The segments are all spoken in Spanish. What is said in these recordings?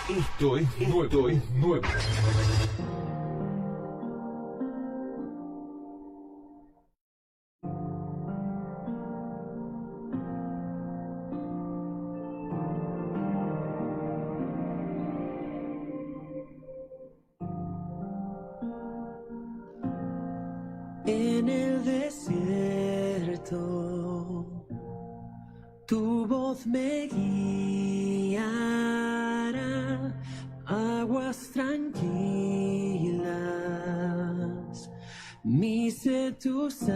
Esto es nuevo. En el desierto, tu voz me guiará, aguas tranquilas, mi sed tú saciarás,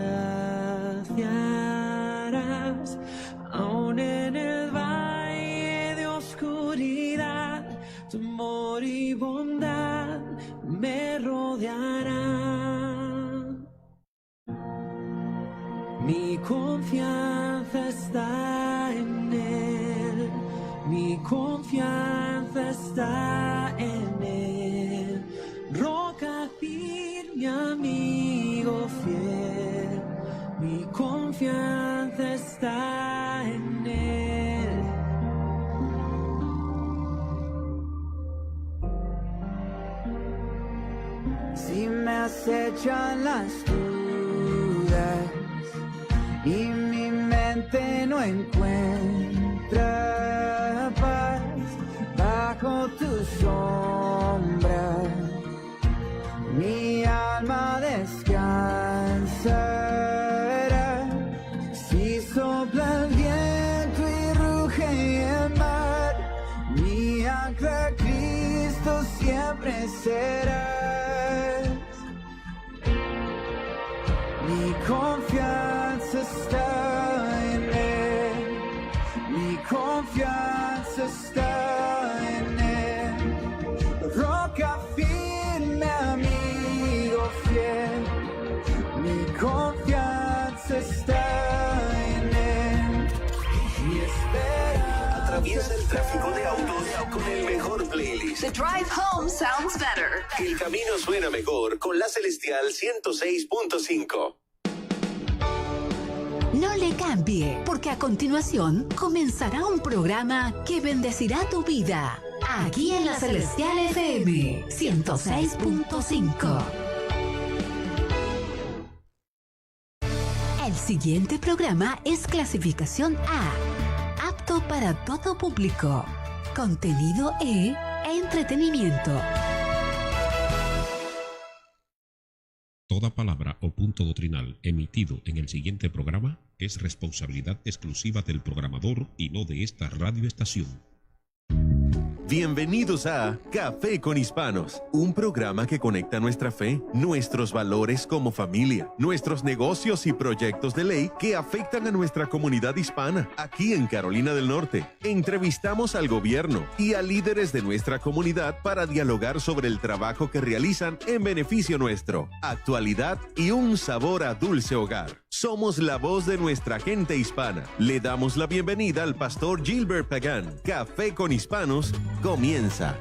aun en el valle de oscuridad, tu amor y bondad me rodearán. Mi confianza está en Él, mi confianza está en Él, roca firme, amigo fiel, mi confianza está en Él. Si me acechan las dudas y mi mente no encuentra paz bajo tu sombra, mi alma descansará. Si sopla el viento y ruge el mar, mi ancla Cristo siempre serás. Mi confianza está en Él, mi confianza está en Él, roca firme, amigo fiel, mi confianza está en Él, mi esperanza. Atraviesa el tráfico de autos con el mejor playlist. The drive home sounds better. El camino suena mejor con la Celestial 106.5. No le cambie, porque a continuación comenzará un programa que bendecirá tu vida. Aquí en la Celestial FM 106.5. El siguiente programa es clasificación A, apto para todo público. Contenido E, entretenimiento. Toda palabra o punto doctrinal emitido en el siguiente programa es responsabilidad exclusiva del programador y no de esta radioestación. Bienvenidos a Café con Hispanos, un programa que conecta nuestra fe, nuestros valores como familia, nuestros negocios y proyectos de ley que afectan a nuestra comunidad hispana aquí en Carolina del Norte. Entrevistamos al gobierno y a líderes de nuestra comunidad para dialogar sobre el trabajo que realizan en beneficio nuestro, actualidad y un sabor a dulce hogar. Somos la voz de nuestra gente hispana. Le damos la bienvenida al pastor Gilbert Pagán. Café con Hispanos comienza.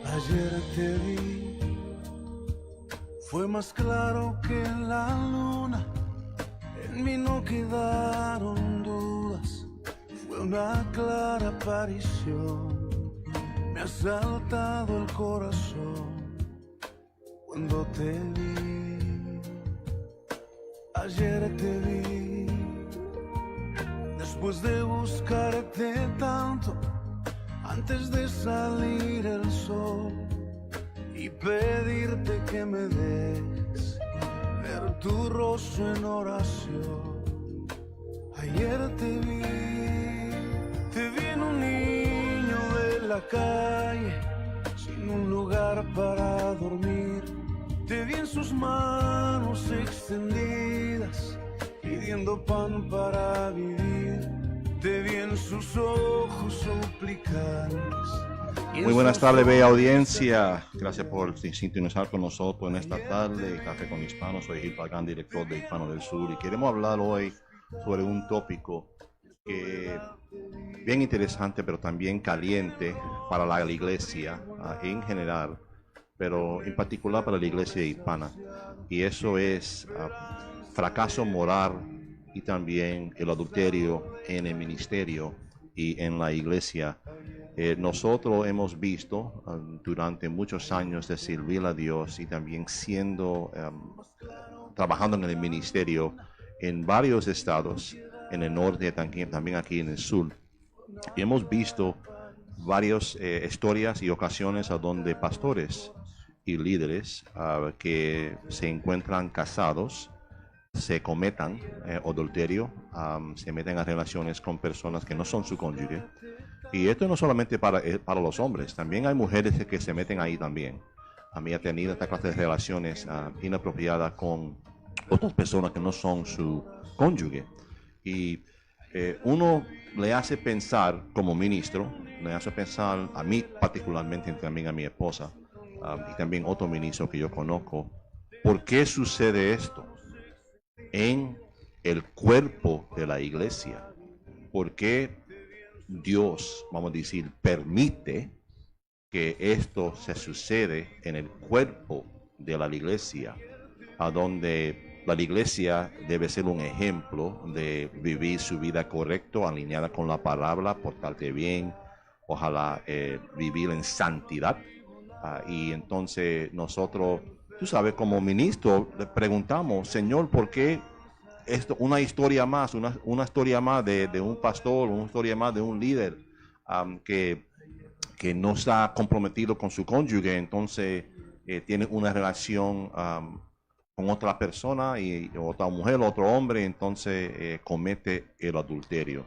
Ayer te vi, fue más claro que la luna. En mí no quedaron dudas, fue una clara aparición. Me ha saltado el corazón cuando te vi. Ayer te vi, después de buscarte tanto, antes de salir el sol y pedirte que me des ver tu rostro en oración. Ayer te vi en un niño de la calle, sin un lugar para dormir. Te vi en sus manos extendidas, pidiendo pan para vivir. Te vi en sus ojos suplicantes. Muy buenas tardes, bella audiencia. Gracias por sintonizar con nosotros en esta tarde. Café con Hispanos. Soy Gil Pagán, director de Hispano del Sur, y queremos hablar hoy sobre un tópico que bien interesante, pero también caliente para la iglesia en general, pero en particular para la iglesia hispana. Y eso es fracaso moral y también el adulterio en el ministerio y en la iglesia. Nosotros hemos visto durante muchos años de servir a Dios y también trabajando en el ministerio en varios estados, en el norte, también aquí en el sur. Y hemos visto varias historias y ocasiones a donde pastores y líderes que se encuentran casados se cometan adulterio, se meten a relaciones con personas que no son su cónyuge. Y esto no solamente para los hombres, también hay mujeres que se meten ahí también. A mí ha tenido esta clase de relaciones inapropiadas con otras personas que no son su cónyuge. Y uno le hace pensar como ministro, le hace pensar a mí particularmente, también a mi esposa, y también otro ministro que yo conozco, ¿por qué sucede esto en el cuerpo de la iglesia? ¿Por qué Dios, vamos a decir, permite que esto se sucede en el cuerpo de la iglesia, a donde la iglesia debe ser un ejemplo de vivir su vida correcto, alineada con la palabra, portarte bien, ojalá vivir en santidad? Y entonces nosotros, tú sabes, como ministro, le preguntamos, Señor, ¿por qué esto, una historia más de un pastor, una historia más de un líder que no está comprometido con su cónyuge, entonces tiene una relación con otra persona, y otra mujer, otro hombre, entonces comete el adulterio?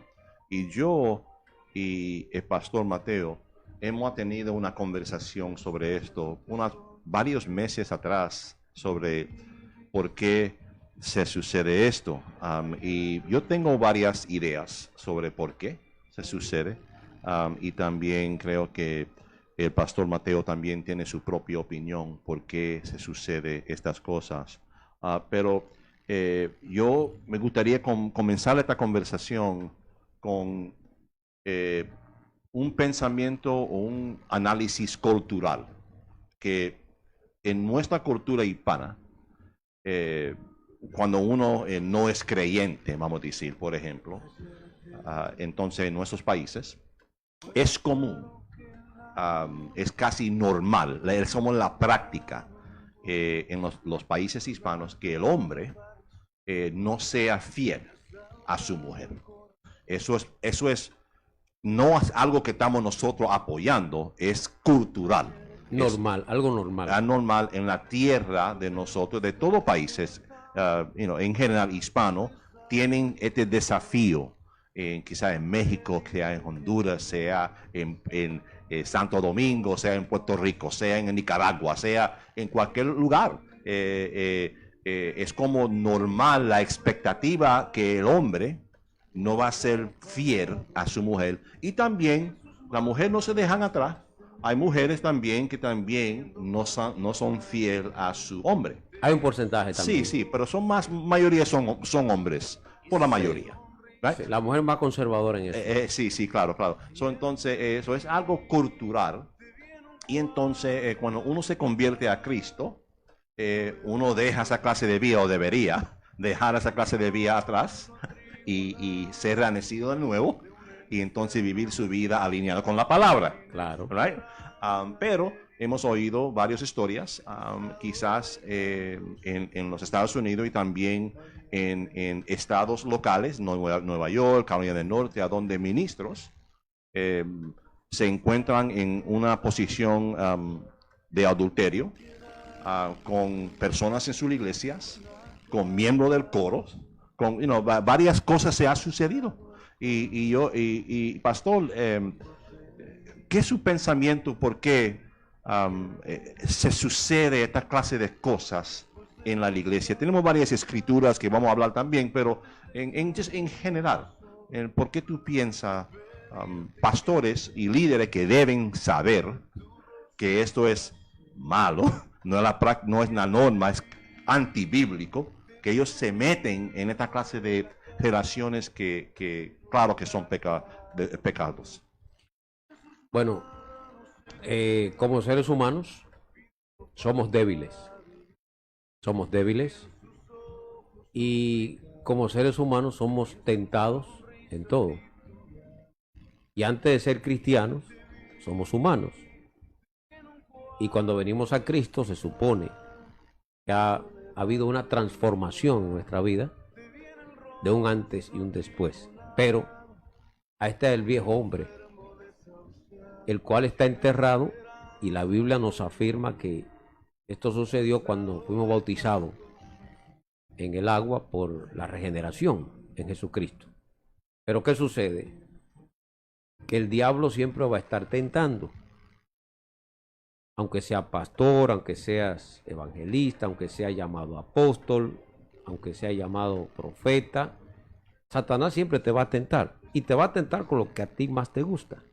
Y yo y el pastor Mateo hemos tenido una conversación sobre esto varios meses atrás, sobre por qué se sucede esto. Y yo tengo varias ideas sobre por qué se sucede. Y también creo que el pastor Mateo también tiene su propia opinión por qué se sucede estas cosas. Pero yo me gustaría comenzar esta conversación con un pensamiento o un análisis cultural, que en nuestra cultura hispana, cuando uno no es creyente, vamos a decir, por ejemplo, entonces en nuestros países es común, es casi normal, somos la práctica en los países hispanos, que el hombre no sea fiel a su mujer. Eso es no es algo que estamos nosotros apoyando, es cultural. Normal, algo normal. Es normal en la tierra de nosotros, de todos los países, en general hispano, tienen este desafío, quizás en México, sea en Honduras, sea en Santo Domingo, sea en Puerto Rico, sea en Nicaragua, sea en cualquier lugar. Es como normal la expectativa que el hombre no va a ser fiel a su mujer, y también la mujer no se dejan atrás. Hay mujeres también que también no son fiel a su hombre. Hay un porcentaje también. Sí, pero mayoría son hombres, por la mayoría. Right? Sí, la mujer más conservadora en eso. Sí, claro. Entonces, eso es algo cultural. Y entonces, cuando uno se convierte a Cristo, uno deja esa clase de vida, o debería dejar esa clase de vida atrás, y ser renacido de nuevo, y entonces vivir su vida alineada con la palabra. Claro. Right? Pero hemos oído varias historias, quizás en los Estados Unidos y también en estados locales, Nueva York, Carolina del Norte, a donde ministros se encuentran en una posición de adulterio con personas en sus iglesias, con miembros del coro, con varias cosas se han sucedido. Y pastor, ¿qué es su pensamiento? ¿Por qué se sucede esta clase de cosas en la iglesia? Tenemos varias escrituras que vamos a hablar también, pero en general, ¿por qué tú piensas, pastores y líderes que deben saber que esto es malo, no es la norma, es antibíblico, que ellos se meten en esta clase de relaciones que claro que son pecados. Bueno, como seres humanos somos débiles. Somos débiles y como seres humanos somos tentados en todo. Y antes de ser cristianos, somos humanos. Y cuando venimos a Cristo se supone que ha habido una transformación en nuestra vida, de un antes y un después. Pero ahí está el viejo hombre, el cual está enterrado, y la Biblia nos afirma que esto sucedió cuando fuimos bautizados en el agua por la regeneración en Jesucristo. Pero ¿qué sucede? Que el diablo siempre va a estar tentando. Aunque sea pastor, aunque seas evangelista, aunque sea llamado apóstol, aunque sea llamado profeta, Satanás siempre te va a tentar. Y te va a tentar con lo que a ti más te gusta.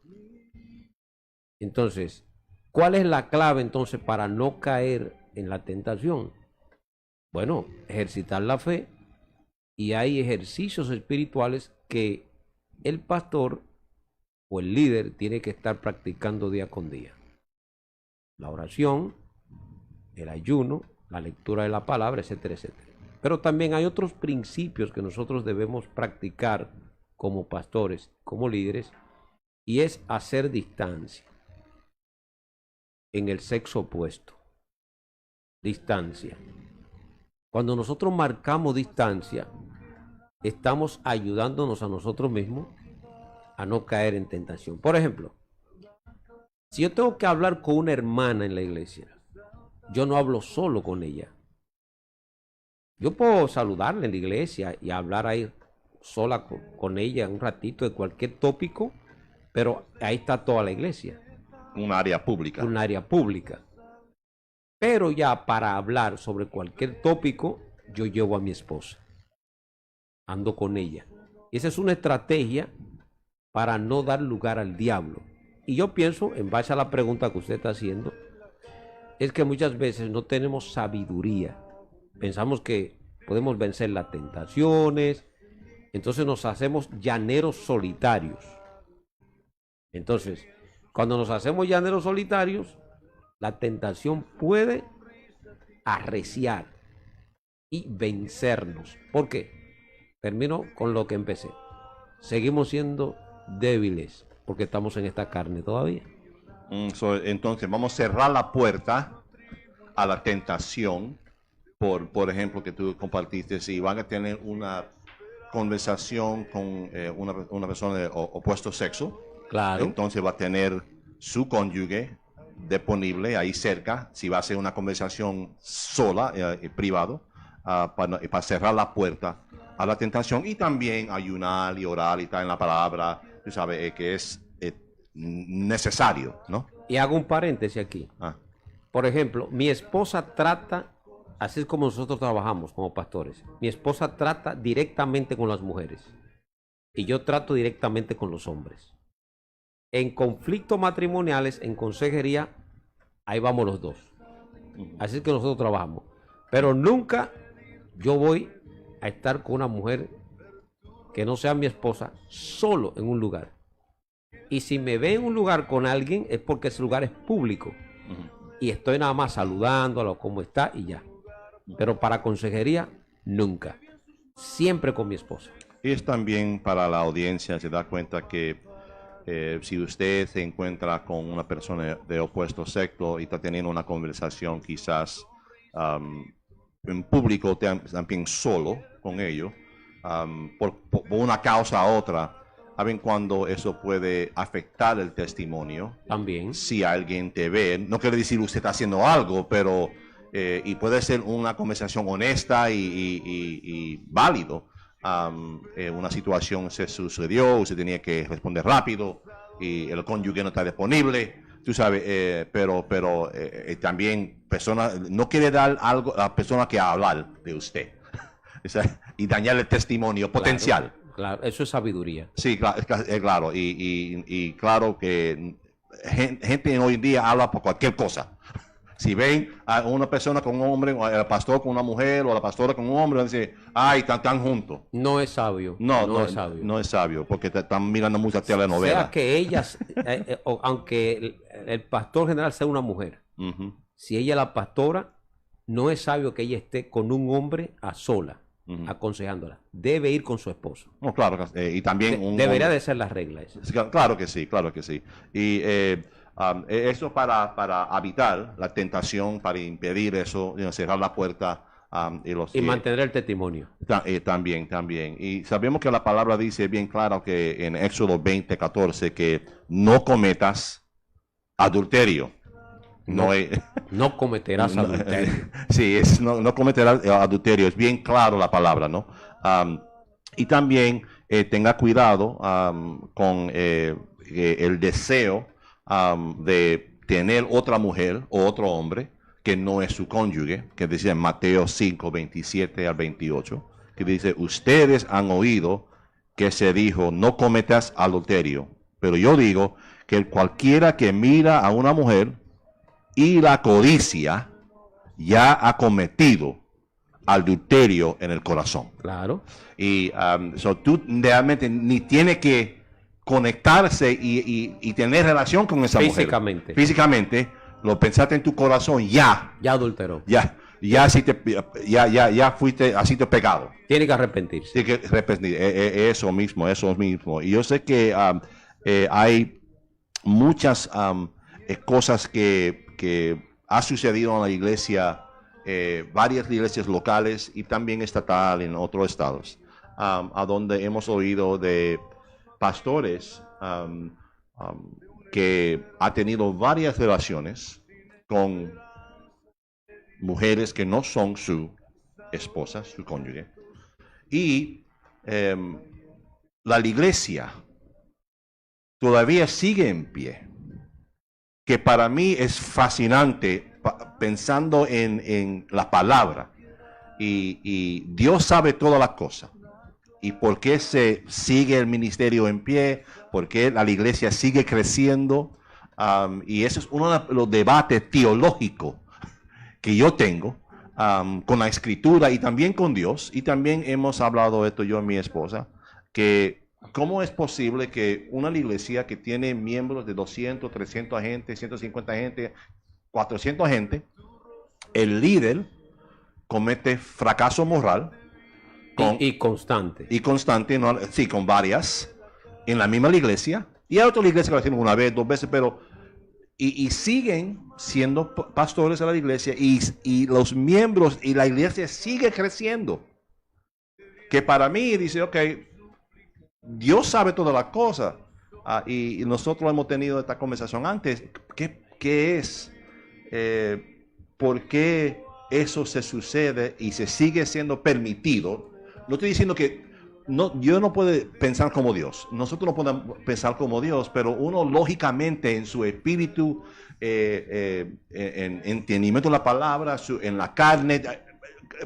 Entonces, ¿cuál es la clave entonces para no caer en la tentación? Bueno, ejercitar la fe, y hay ejercicios espirituales que el pastor o el líder tiene que estar practicando día con día. La oración, el ayuno, la lectura de la palabra, etcétera, etcétera. Pero también hay otros principios que nosotros debemos practicar como pastores, como líderes, y es hacer distancia en el sexo opuesto. Distancia. Cuando nosotros marcamos distancia, estamos ayudándonos a nosotros mismos a no caer en tentación. Por ejemplo, si yo tengo que hablar con una hermana en la iglesia, yo no hablo solo con ella. Yo puedo saludarla en la iglesia y hablar ahí sola con ella un ratito de cualquier tópico, pero ahí está toda la iglesia. Un área pública. Un área pública. Pero ya para hablar sobre cualquier tópico, yo llevo a mi esposa. Ando con ella. Esa es una estrategia para no dar lugar al diablo. Y yo pienso, en base a la pregunta que usted está haciendo, es que muchas veces no tenemos sabiduría. Pensamos que podemos vencer las tentaciones, entonces nos hacemos llaneros solitarios. Entonces, cuando nos hacemos llaneros solitarios, la tentación puede arreciar y vencernos. ¿Por qué? Termino con lo que empecé. Seguimos siendo débiles porque estamos en esta carne todavía. Entonces vamos a cerrar la puerta a la tentación. Por ejemplo, que tú compartiste, si van a tener una conversación con una persona de opuesto sexo, claro, entonces va a tener su cónyuge disponible ahí cerca, si va a ser una conversación sola, privado, para cerrar la puerta a la tentación, y también ayunar y orar y estar en la palabra, tú sabes, que es necesario, ¿no? Y hago un paréntesis aquí. Por ejemplo, mi esposa trata, así es como nosotros trabajamos como pastores, mi esposa trata directamente con las mujeres y yo trato directamente con los hombres. En conflictos matrimoniales, en consejería, ahí vamos los dos. Así es que nosotros trabajamos. Pero nunca yo voy a estar con una mujer que no sea mi esposa solo en un lugar. Y si me ve en un lugar con alguien es porque ese lugar es público. Y estoy nada más saludándolo, cómo está y ya. Pero para consejería, nunca. Siempre con mi esposa. Y es también para la audiencia, se da cuenta que si usted se encuentra con una persona de opuesto sexo y está teniendo una conversación quizás en público, también solo con ellos, por una causa u otra, ¿saben cuando eso puede afectar el testimonio? También. Si alguien te ve, no quiere decir usted está haciendo algo, pero y puede ser una conversación honesta y válido. Una situación se sucedió, usted tenía que responder rápido y el cónyuge no está disponible, tú sabes, pero también no quiere dar algo a la persona que hablar de usted y dañar el testimonio potencial. Claro, eso es sabiduría. Sí, claro, y claro que gente hoy en día habla por cualquier cosa. Si ven a una persona con un hombre, o el pastor con una mujer, o la pastora con un hombre, dicen, ay, están juntos. No es sabio. No es sabio. No es sabio, porque te están mirando muchas telenovelas. Sea que ellas, aunque el pastor general sea una mujer, si ella es la pastora, no es sabio que ella esté con un hombre a sola, aconsejándola. Debe ir con su esposo. No, claro, y también debería de ser la regla esa. Claro que sí, claro que sí. Y eso para evitar la tentación, para impedir eso, cerrar la puerta. Y mantener el testimonio. También. Y sabemos que la palabra dice bien claro que en Éxodo 20:14 que no cometas adulterio. No cometerás adulterio. Sí, no cometerás adulterio. Es bien claro la palabra, ¿no? Y también tenga cuidado con el deseo de tener otra mujer o otro hombre que no es su cónyuge, que dice en Mateo 5:27-28, que dice, ustedes han oído que se dijo, no cometas adulterio. Pero yo digo que cualquiera que mira a una mujer y la codicia, ya ha cometido adulterio en el corazón. Claro. Y tú realmente ni tienes que conectarse y tener relación con esa mujer. Físicamente, lo pensaste en tu corazón, ya adulteró. Ya fuiste, así te pecado. Tiene que arrepentirse. Tiene que arrepentir. Eso mismo. Y yo sé que hay muchas cosas que ha sucedido en la iglesia, varias iglesias locales y también estatal en otros estados, a donde hemos oído de pastores que ha tenido varias relaciones con mujeres que no son su esposa, su cónyuge, y la iglesia todavía sigue en pie, que para mí es fascinante pensando en la palabra, y Dios sabe todas las cosas. ¿Y por qué se sigue el ministerio en pie? ¿Por qué la iglesia sigue creciendo? Y eso es uno de los debates teológicos que yo tengo con la escritura y también con Dios. Y también hemos hablado de esto yo y mi esposa, que cómo es posible que una iglesia que tiene miembros de 200, 300 agentes, 150 agentes, 400 agentes, el líder comete fracaso moral. Y constante. Y constante, ¿no? Sí, con varias, en la misma iglesia. Y hay otras iglesias que lo hacen una vez, 2 veces, pero... Y siguen siendo pastores de la iglesia y los miembros y la iglesia sigue creciendo. Que para mí dice, ok, Dios sabe todas las cosas. Y nosotros hemos tenido esta conversación antes. ¿Qué es? ¿Por qué eso se sucede y se sigue siendo permitido? No estoy diciendo que yo no puedo pensar como Dios. Nosotros no podemos pensar como Dios, pero uno lógicamente en su espíritu, en entendimiento de la palabra, en la carne,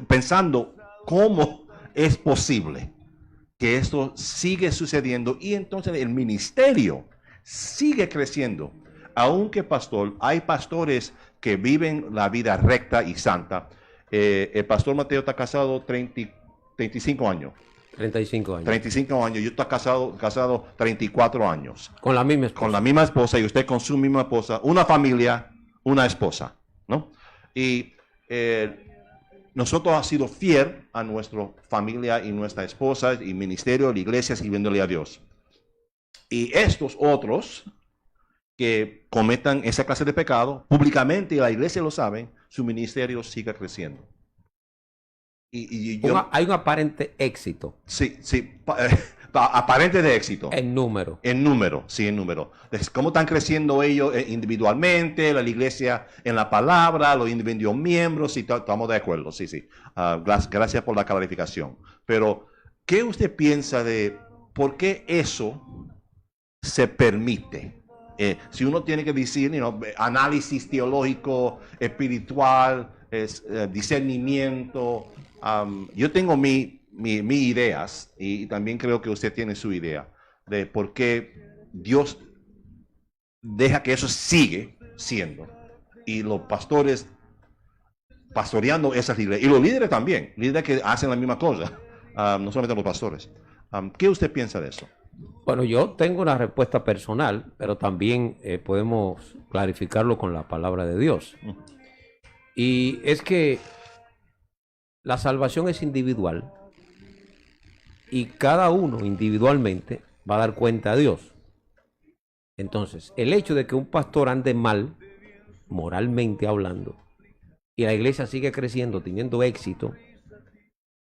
pensando cómo es posible que esto sigue sucediendo y entonces el ministerio sigue creciendo. Aunque pastor, hay pastores que viven la vida recta y santa. El pastor Mateo está casado 35 años. 35 años. 35 años. Yo estoy casado 34 años. Con la misma esposa. Con la misma esposa y usted con su misma esposa. Una familia, una esposa, ¿no? Y nosotros hemos sido fiel a nuestra familia y nuestra esposa y ministerio, la iglesia, sirviéndole a Dios. Y estos otros que cometan esa clase de pecado, públicamente, y la iglesia lo sabe, su ministerio sigue creciendo. Hay un aparente éxito. Sí, aparente de éxito. En número. En número. ¿Cómo están creciendo ellos individualmente, la iglesia en la palabra, los individuos miembros? Sí, estamos de acuerdo, sí. Gracias por la clarificación. Pero, ¿qué usted piensa de por qué eso se permite? Si uno tiene que decir, análisis teológico, espiritual, discernimiento. Yo tengo mis ideas y también creo que usted tiene su idea de por qué Dios deja que eso sigue siendo y los pastores pastoreando esas iglesias, y los líderes también, líderes que hacen la misma cosa, no solamente los pastores. ¿Qué usted piensa de eso? Bueno, yo tengo una respuesta personal, pero también podemos clarificarlo con la palabra de Dios. Y es que la salvación es individual y cada uno individualmente va a dar cuenta a Dios. Entonces, el hecho de que un pastor ande mal, moralmente hablando, y la iglesia sigue creciendo, teniendo éxito,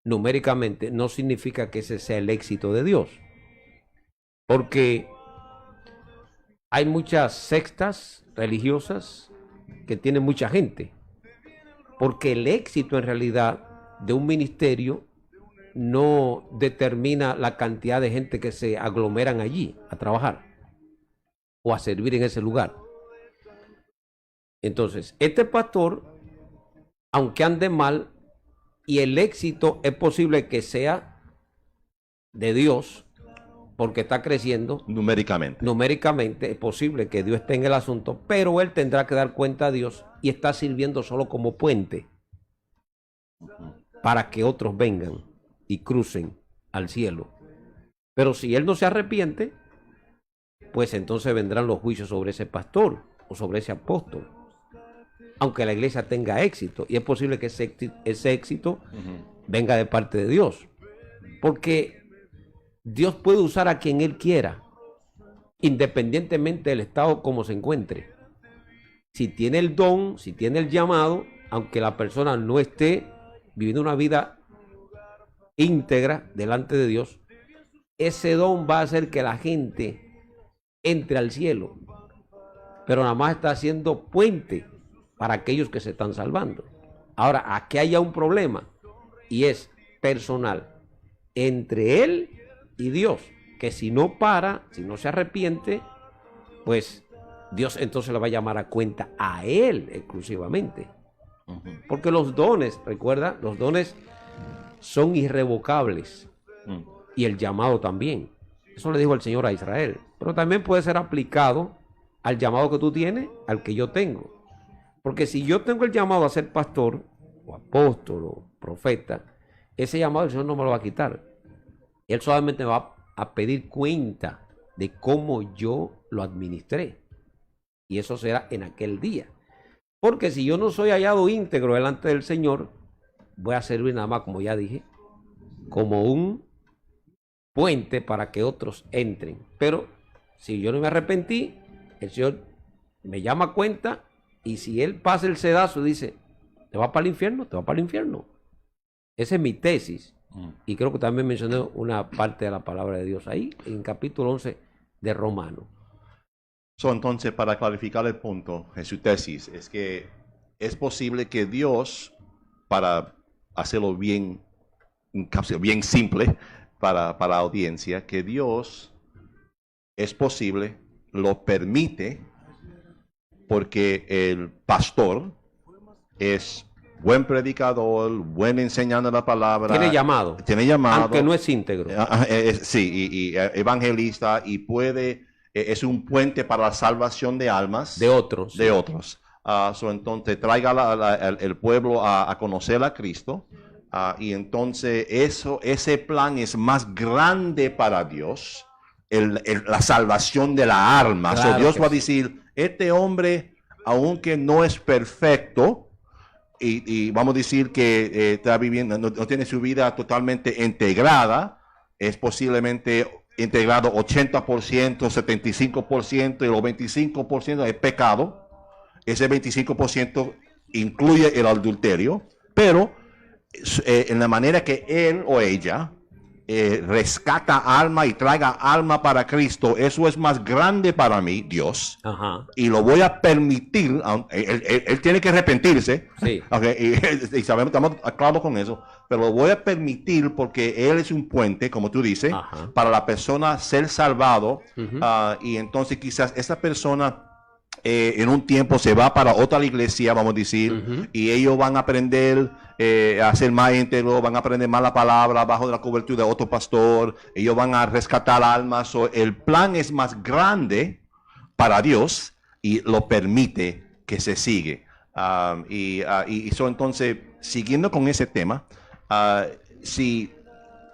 numéricamente, no significa que ese sea el éxito de Dios. Porque hay muchas sectas religiosas que tienen mucha gente. Porque el éxito en realidad de un ministerio no determina la cantidad de gente que se aglomeran allí a trabajar o a servir en ese lugar. Entonces, este pastor, aunque ande mal, y el éxito es posible que sea de Dios, porque está creciendo. Numéricamente es posible que Dios esté en el asunto, pero él tendrá que dar cuenta a Dios y está sirviendo solo como puente para que otros vengan y crucen al cielo. Pero si él no se arrepiente, pues entonces vendrán los juicios sobre ese pastor o sobre ese apóstol. Aunque la iglesia tenga éxito, y es posible que ese éxito venga de parte de Dios. Porque Dios puede usar a quien Él quiera, independientemente del estado como se encuentre. Si tiene el don, si tiene el llamado, aunque la persona no esté viviendo una vida íntegra delante de Dios, ese don va a hacer que la gente entre al cielo. Pero nada más está haciendo puente para aquellos que se están salvando. Ahora, aquí hay un problema, y es personal entre él y Dios, que si no para, si no se arrepiente, pues Dios entonces le va a llamar a cuenta a él exclusivamente. Porque los dones, recuerda, los dones son irrevocables, y el llamado también. Eso le dijo el Señor a Israel. Pero también puede ser aplicado al llamado que tú tienes, al que yo tengo. Porque si yo tengo el llamado a ser pastor, o apóstol, o profeta, ese llamado el Señor no me lo va a quitar. Él solamente va a pedir cuenta de cómo yo lo administré. Y eso será en aquel día. Porque si yo no soy hallado íntegro delante del Señor, voy a servir nada más, como ya dije, como un puente para que otros entren. Pero si yo no me arrepentí, el Señor me llama a cuenta. Y si él pasa el sedazo y dice, ¿te vas para el infierno? Te vas para el infierno. Esa es mi tesis. Y creo que también mencioné una parte de la palabra de Dios ahí, en capítulo 11 de Romanos. Entonces, para clarificar el punto en su tesis, es que es posible que Dios, para hacerlo bien simple para la audiencia, que Dios es posible, lo permite, porque el pastor es buen predicador, buen enseñando la palabra. Tiene llamado. Aunque no es íntegro. Sí, y evangelista, y puede, es un puente para la salvación de almas. De otros. De otros. Entonces traiga el pueblo a conocer a Cristo. Y entonces ese plan es más grande para Dios. La salvación de la alma. Claro Dios va a sí. decir, este hombre, aunque no es perfecto, y vamos a decir que está viviendo, no tiene su vida totalmente integrada, es posiblemente integrado 80%, 75%, y los 25% es pecado. Ese 25% incluye el adulterio, pero en la manera que él o ella rescata alma y traiga alma para Cristo, eso es más grande para mí, Dios. Ajá. Y lo voy a permitir. Él tiene que arrepentirse. Sí. Okay, y sabemos, estamos claros con eso, pero lo voy a permitir porque él es un puente, como tú dices, para la persona ser salvado. Y entonces quizás esa persona en un tiempo se va para otra iglesia, vamos a decir, y ellos van a aprender a ser más íntegros, van a aprender más la palabra bajo la cobertura de otro pastor, ellos van a rescatar almas. El plan es más grande para Dios y lo permite que se sigue. Entonces, siguiendo con ese tema, si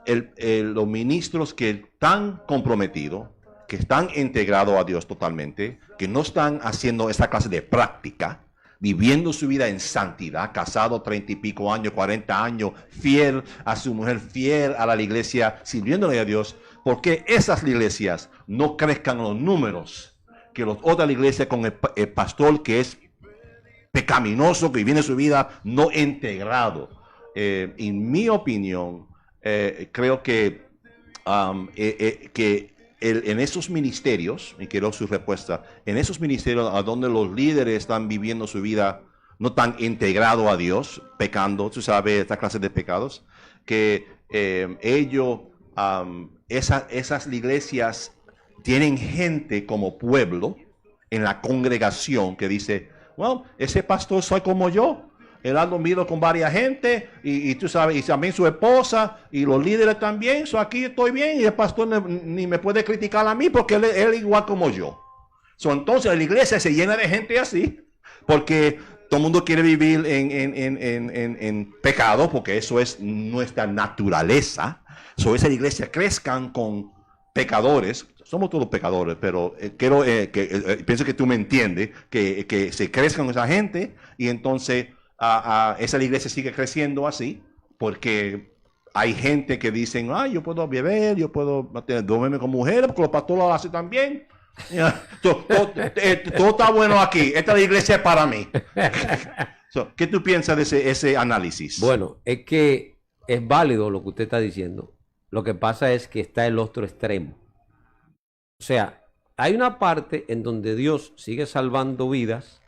los ministros que están comprometidos, que están integrados a Dios totalmente, que no están haciendo esa clase de práctica, viviendo su vida en santidad, casado 30 y pico años, 40 años, fiel a su mujer, fiel a la iglesia, sirviéndole a Dios, ¿por qué esas iglesias no crezcan los números que las otras iglesias con el pastor que es pecaminoso, que vive su vida no integrado? En mi opinión, creo que en esos ministerios, y quiero su respuesta, en esos ministerios a donde los líderes están viviendo su vida no tan integrado a Dios, pecando, tú sabes, esta clase de pecados, que esas iglesias tienen gente como pueblo en la congregación que dice, well, ese pastor soy como yo. Él ha dormido con varias gente y tú sabes, y también su esposa y los líderes también. Aquí estoy bien y el pastor ni me puede criticar a mí porque él es igual como yo. Entonces la iglesia se llena de gente así porque todo el mundo quiere vivir en pecado porque eso es nuestra naturaleza. Esa iglesia crezcan con pecadores. Somos todos pecadores, pero pienso que tú me entiendes, que se crezcan con esa gente y entonces esa iglesia sigue creciendo así, porque hay gente que dicen, yo puedo beber, yo puedo dormirme con mujeres, porque los pastores lo hacen también. Todo está bueno aquí, esta iglesia es para mí. ¿Qué tú piensas de ese análisis? Bueno, es que es válido lo que usted está diciendo. Lo que pasa es que está el otro extremo. O sea, hay una parte en donde Dios sigue salvando vidas,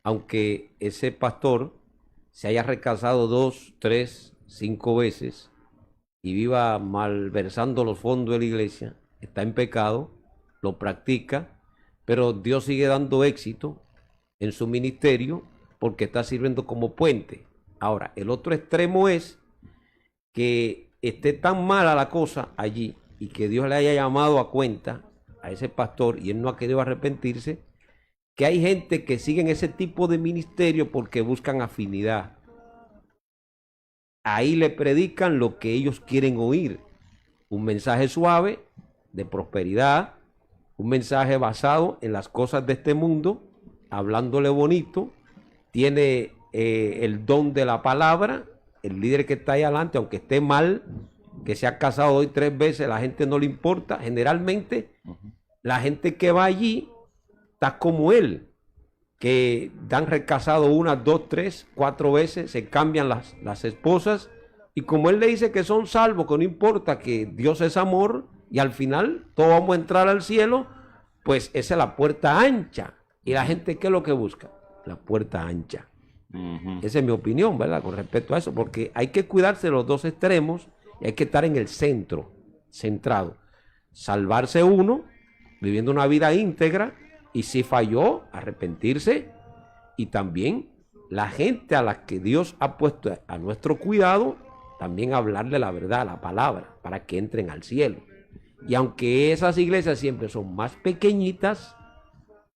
aunque ese pastor se haya recasado 2, 3, 5 veces y viva malversando los fondos de la iglesia, está en pecado, lo practica, pero Dios sigue dando éxito en su ministerio porque está sirviendo como puente. Ahora, el otro extremo es que esté tan mala la cosa allí y que Dios le haya llamado a cuenta a ese pastor y él no ha querido arrepentirse, que hay gente que sigue en ese tipo de ministerio porque buscan afinidad. Ahí le predican lo que ellos quieren oír. Un mensaje suave, de prosperidad, un mensaje basado en las cosas de este mundo, hablándole bonito, tiene el don de la palabra. El líder que está ahí adelante, aunque esté mal, que se ha casado hoy 3 veces, la gente no le importa. Generalmente, la gente que va allí está como él, que dan recasado 1, 2, 3, 4 veces, se cambian las esposas, y como él le dice que son salvos, que no importa, que Dios es amor, y al final todos vamos a entrar al cielo, pues esa es la puerta ancha. ¿Y la gente qué es lo que busca? La puerta ancha. Esa es mi opinión, ¿verdad? Con respecto a eso, porque hay que cuidarse de los dos extremos y hay que estar en el centro, centrado. Salvarse uno, viviendo una vida íntegra, y si falló, arrepentirse, y también la gente a la que Dios ha puesto a nuestro cuidado, también hablarle la verdad, la palabra, para que entren al cielo. Y aunque esas iglesias siempre son más pequeñitas,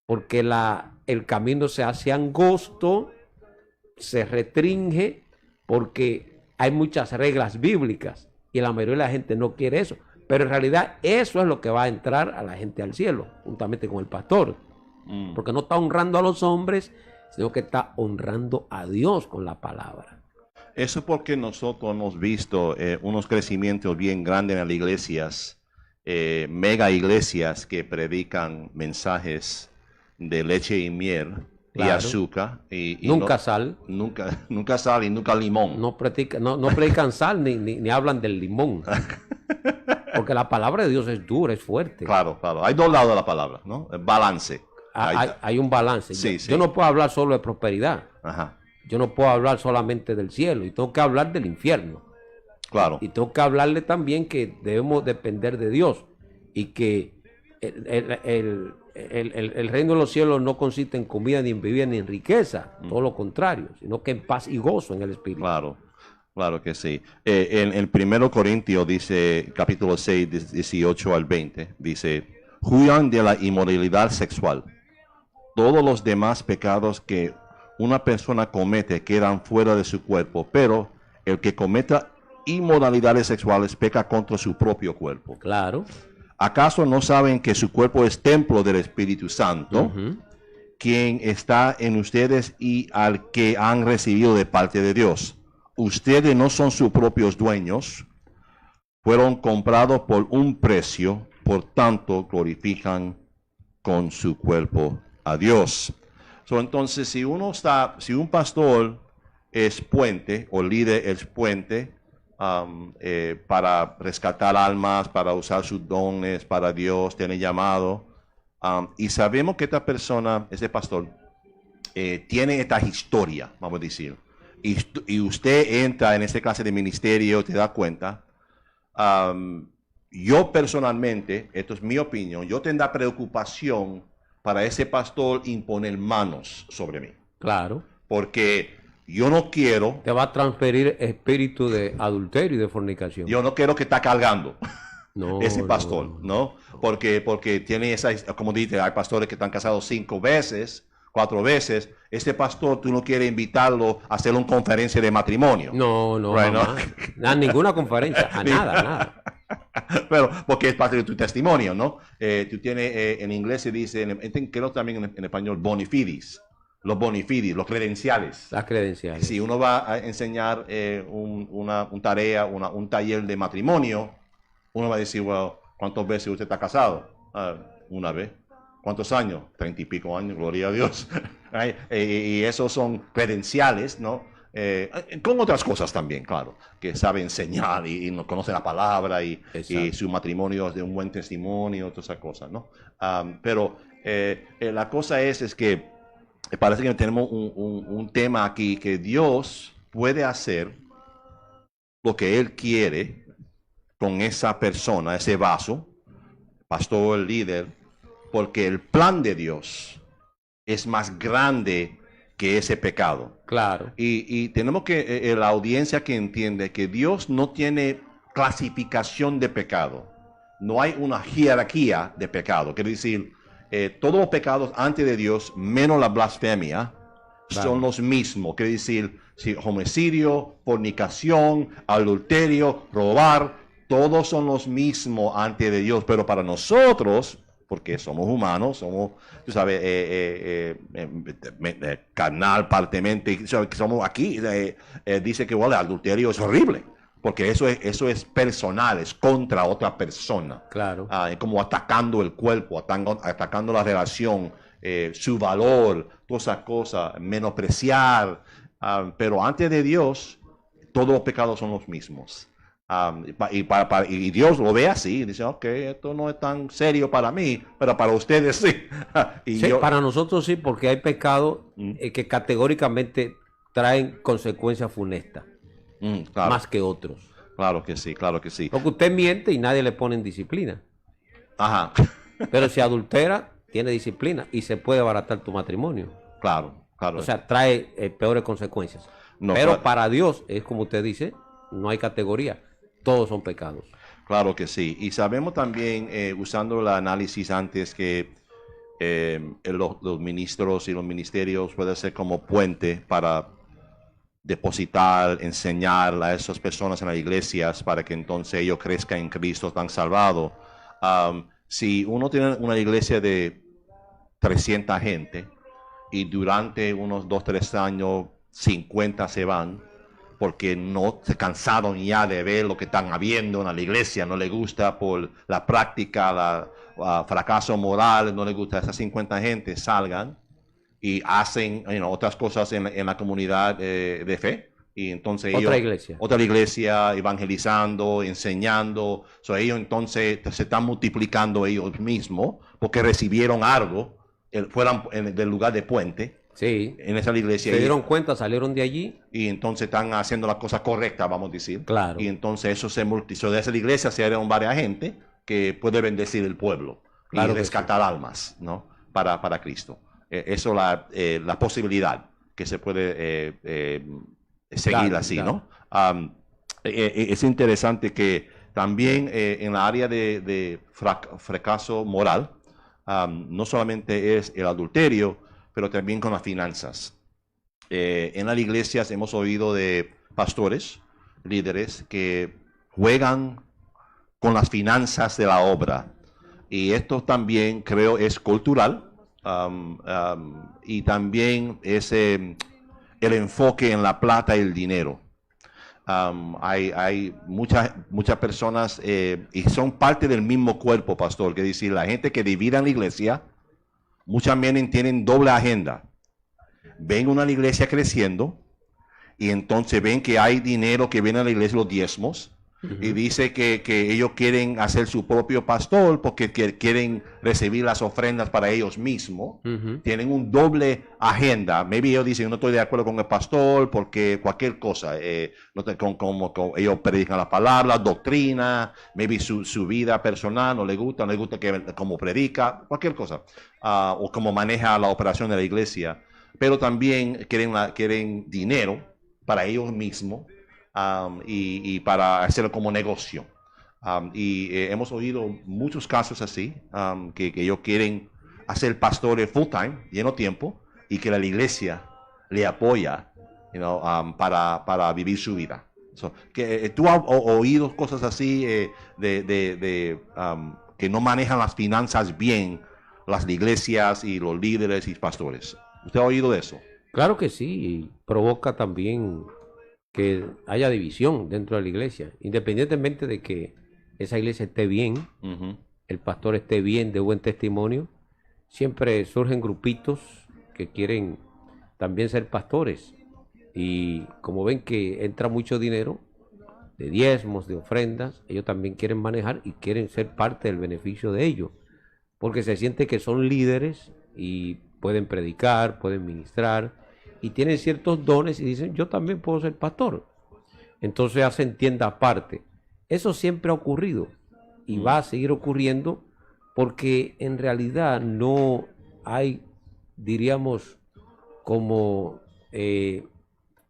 porque el camino se hace angosto, se restringe, porque hay muchas reglas bíblicas, y la mayoría de la gente no quiere eso. Pero en realidad eso es lo que va a entrar a la gente al cielo, juntamente con el pastor. Porque no está honrando a los hombres, sino que está honrando a Dios con la palabra. Eso porque nosotros hemos visto unos crecimientos bien grandes en las iglesias, mega iglesias que predican mensajes de leche y miel, claro, y azúcar. Y nunca sal. Nunca sal y nunca limón. No predican sal ni hablan del limón. Porque la palabra de Dios es dura, es fuerte. Claro. Hay dos lados de la palabra, ¿no? El balance. Hay un balance. Sí, yo no puedo hablar solo de prosperidad. Ajá. Yo no puedo hablar solamente del cielo. Y tengo que hablar del infierno. Claro. Y tengo que hablarle también que debemos depender de Dios. Y que el reino de los cielos no consiste en comida, ni en bebida, ni en riqueza. Todo lo contrario. Sino que en paz y gozo en el Espíritu. Claro que sí. En el 1 Corintios dice, capítulo 6, 18 al 20, dice, huyan de la inmoralidad sexual. todos los demás pecados que una persona comete quedan fuera de su cuerpo, pero el que cometa inmoralidades sexuales peca contra su propio cuerpo. Claro. ¿Acaso no saben que su cuerpo es templo del Espíritu Santo, quien está en ustedes y al que han recibido de parte de Dios? Ustedes no son sus propios dueños, fueron comprados por un precio, por tanto glorifican con su cuerpo a Dios. Entonces, si un pastor es puente o líder es puente para rescatar almas, para usar sus dones para Dios, tiene llamado, y sabemos que esta persona, ese pastor, tiene esta historia, vamos a decir, y usted entra en esta clase de ministerio, te da cuenta. Yo personalmente, esto es mi opinión, yo tendré preocupación para ese pastor imponer manos sobre mí. Claro. Porque yo no quiero... Te va a transferir espíritu de adulterio y de fornicación. Yo no quiero que está cargando ese pastor, no. Porque tiene esa... Como dice, hay pastores que están casados 5 veces, 4 veces. Este pastor, tú no quieres invitarlo a hacer una conferencia de matrimonio. No, Right, a ninguna conferencia, a nada. Pero porque es parte de tu testimonio, ¿no? Tú tienes, en inglés se dice, creo también en español, bona fides. Los bona fides, los credenciales. Las credenciales. Si uno va a enseñar una tarea, un taller de matrimonio, uno va a decir, well, ¿cuántas veces usted está casado? Una vez. ¿Cuántos años? 30 y pico años, gloria a Dios. Y esos son credenciales, ¿no? Con otras cosas también, claro, que sabe enseñar y no conoce la palabra y su matrimonio es de un buen testimonio, todas esas cosas, ¿no? Pero la cosa es que parece que tenemos un tema aquí que Dios puede hacer lo que Él quiere con esa persona, ese vaso, pastor, líder, porque el plan de Dios es más grande que ese pecado. Claro. Y tenemos que, la audiencia que entiende que Dios no tiene clasificación de pecado. No hay una jerarquía de pecado. Quiere decir, todos los pecados antes de Dios, menos la blasfemia, son los mismos. Quiere decir, si homicidio, fornicación, adulterio, robar, todos son los mismos ante de Dios. Pero para nosotros, porque somos humanos, somos, tú sabes, carnal, partemente, somos aquí, dice que bueno, el adulterio es horrible, porque eso es personal, es contra otra persona. Claro. Es como atacando el cuerpo, atacando la relación, su valor, todas esas cosas, menospreciar. Pero antes de Dios, todos los pecados son los mismos. Y Dios lo ve así, dice, ok, esto no es tan serio para mí, pero para ustedes sí. Sí, para nosotros sí, porque hay pecados que categóricamente traen consecuencias funestas, claro. Más que otros. Claro que sí, claro que sí. Porque usted miente y nadie le pone en disciplina. Ajá. Pero si adultera, tiene disciplina y se puede abaratar tu matrimonio. Claro, claro. O sea, trae peores consecuencias. No, pero claro. para Dios, es como usted dice, no hay categoría. Todos son pecados. Claro que sí. Y sabemos también, usando el análisis antes, que los ministros y los ministerios pueden ser como puente para depositar, enseñar a esas personas en las iglesias para que entonces ellos crezcan en Cristo, están salvados. Si uno tiene una iglesia de 300 gente y durante unos 2-3 años 50 se van, porque no se cansaron ya de ver lo que están habiendo en la iglesia, no les gusta por la práctica, fracaso moral, no les gusta, esas 50 gente salgan y hacen otras cosas en la comunidad de fe. Y entonces otra iglesia evangelizando, enseñando. Ellos entonces se están multiplicando ellos mismos porque recibieron algo, fueran del lugar de puente. Sí. En esa iglesia. Se dieron cuenta, salieron de allí. Y entonces están haciendo las cosas correctas, vamos a decir. Claro. Y entonces eso se multiplicó. De esa iglesia se dieron varias gente que puede bendecir el pueblo. Claro, y rescatar almas, ¿no? Para Cristo. Eso es la posibilidad que se puede seguir así, claro. ¿No? Es interesante que también en la área de fracaso moral, no solamente es el adulterio, pero también con las finanzas. En las iglesias hemos oído de pastores, líderes, que juegan con las finanzas de la obra. Y esto también creo es cultural, y también es el enfoque en la plata y el dinero. Hay muchas personas y son parte del mismo cuerpo, pastor, que decir, la gente que divide en la iglesia, muchas veces tienen doble agenda. Ven una iglesia creciendo y entonces ven que hay dinero que viene a la iglesia, los diezmos, y dice que ellos quieren hacer su propio pastor porque quieren recibir las ofrendas para ellos mismos. Tienen un doble agenda. Maybe ellos dicen, yo no estoy de acuerdo con el pastor porque cualquier cosa, ellos predican las palabras, doctrina, maybe su vida personal no le gusta que como predica, cualquier cosa, o como maneja la operación de la iglesia. Pero también quieren dinero para ellos mismos. Y para hacerlo como negocio. Hemos oído muchos casos así, que ellos quieren hacer pastores full time, lleno tiempo, y que la iglesia le apoya, para vivir su vida. ¿Tú has oído cosas así que no manejan las finanzas bien las iglesias y los líderes y pastores? ¿Usted ha oído de eso? Claro que sí, y provoca también que haya división dentro de la iglesia, independientemente de que esa iglesia esté bien, el pastor esté bien, de buen testimonio, siempre surgen grupitos que quieren también ser pastores, y como ven que entra mucho dinero de diezmos, de ofrendas, ellos también quieren manejar y quieren ser parte del beneficio de ello, porque se siente que son líderes y pueden predicar, pueden ministrar, y tienen ciertos dones y dicen, yo también puedo ser pastor. Entonces hacen tienda aparte. Eso siempre ha ocurrido y va a seguir ocurriendo porque en realidad no hay, diríamos, como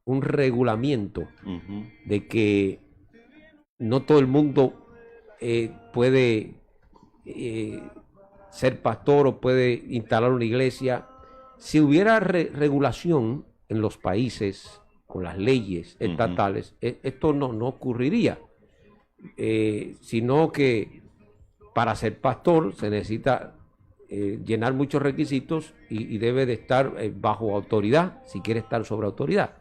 un regulamiento de que no todo el mundo puede ser pastor o puede instalar una iglesia. Si hubiera regulación en los países con las leyes estatales, esto no ocurriría, sino que para ser pastor se necesita llenar muchos requisitos y debe de estar bajo autoridad, si quiere estar sobre autoridad.